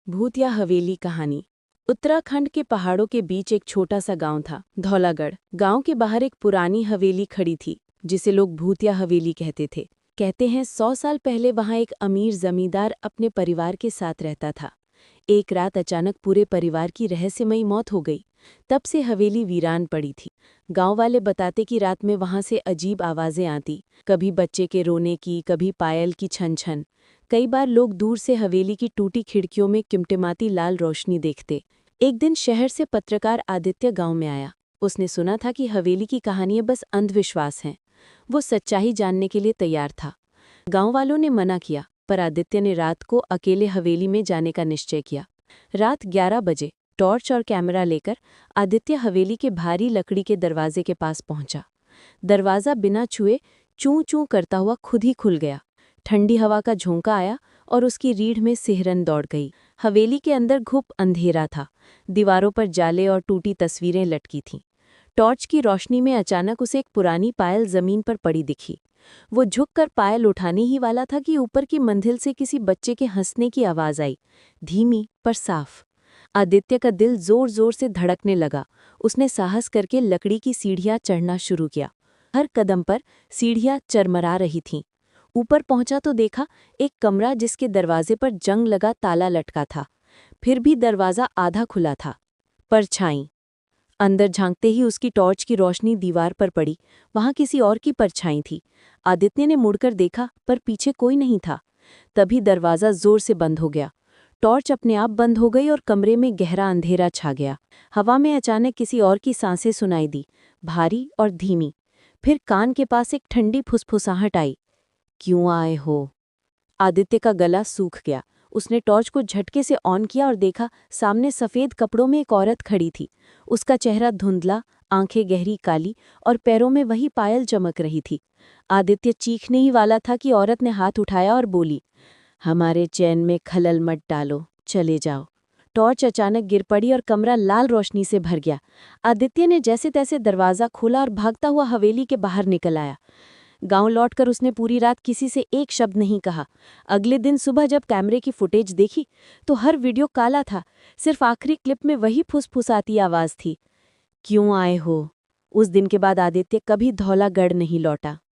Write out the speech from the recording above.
भूतिया हवेली कहानी। उत्तराखंड के पहाड़ों के बीच एक छोटा सा गांव था, धौलागढ़। गांव के बाहर एक पुरानी हवेली खड़ी थी, जिसे लोग भूतिया हवेली कहते थे। कहते हैं 100 साल पहले वहां एक अमीर जमींदार अपने परिवार के साथ रहता था। एक रात अचानक पूरे परिवार की रहस्यमयी मौत हो गई। तब से हवेली वीरान पड़ी थी। गांव वाले बताते कि रात में वहां से अजीब आवाजें आती, कभी बच्चे के रोने की, कभी पायल की छन छन। कई बार लोग दूर से हवेली की टूटी खिड़कियों में टिमटिमाती लाल रोशनी देखते। एक दिन शहर से पत्रकार आदित्य गांव में आया। उसने सुना था कि हवेली की कहानियां बस अंधविश्वास हैं। वो सच्चाई जानने के लिए तैयार था। गांव वालों ने मना किया, पर आदित्य ने रात को अकेले हवेली में जाने का निश्चय किया। रात 11 बजे टॉर्च और कैमरा लेकर आदित्य हवेली के भारी लकड़ी के दरवाजे के पास पहुंचा। दरवाज़ा बिना छुए चूं चूं करता हुआ खुद ही खुल गया। ठंडी हवा का झोंका आया और उसकी रीढ़ में सिहरन दौड़ गई। हवेली के अंदर घुप अंधेरा था। दीवारों पर जाले और टूटी तस्वीरें लटकी थीं। टॉर्च की रोशनी में अचानक उसे एक पुरानी पायल जमीन पर पड़ी दिखी। वो झुककर पायल उठाने ही वाला था कि ऊपर की मंजिल से किसी बच्चे के हंसने की आवाज़ आई, धीमी पर साफ। आदित्य का दिल जोर जोर से धड़कने लगा। उसने साहस करके लकड़ी की सीढ़ियां चढ़ना शुरू किया। हर कदम पर सीढ़ियां चरमरा रही थीं। ऊपर पहुंचा तो देखा एक कमरा, जिसके दरवाजे पर जंग लगा ताला लटका था। फिर भी दरवाज़ा आधा खुला था। परछाई। अंदर झांकते ही उसकी टॉर्च की रोशनी दीवार पर पड़ी। वहां किसी और की परछाई थी। आदित्य ने मुड़कर देखा, पर पीछे कोई नहीं था। तभी दरवाज़ा जोर से बंद हो गया। टॉर्च अपने आप बंद हो गई और कमरे में गहरा अंधेरा छा गया। हवा में अचानक किसी और की सांसें सुनाई दी, भारी और धीमी। फिर कान के पास एक ठंडी फुसफुसाहट आई, क्यों आए हो? आदित्य का गला सूख गया। उसने टॉर्च को झटके से ऑन किया और देखा सामने सफ़ेद कपड़ों में एक औरत खड़ी थी। उसका चेहरा धुंधला, आंखें गहरी काली और पैरों में वही पायल चमक रही थी। आदित्य चीखने ही वाला था कि औरत ने हाथ उठाया और बोली, हमारे चैन में खलल मत डालो, चले जाओ। टॉर्च अचानक गिर पड़ी और कमरा लाल रोशनी से भर गया। आदित्य ने जैसे तैसे दरवाज़ा खोला और भागता हुआ हवेली के बाहर निकल आया। गांव लौटकर उसने पूरी रात किसी से एक शब्द नहीं कहा। अगले दिन सुबह जब कैमरे की फुटेज देखी तो हर वीडियो काला था। सिर्फ आखिरी क्लिप में वही फुसफुसाती आवाज़ थी, क्यों आए हो? उस दिन के बाद आदित्य कभी धौलागढ़ नहीं लौटा।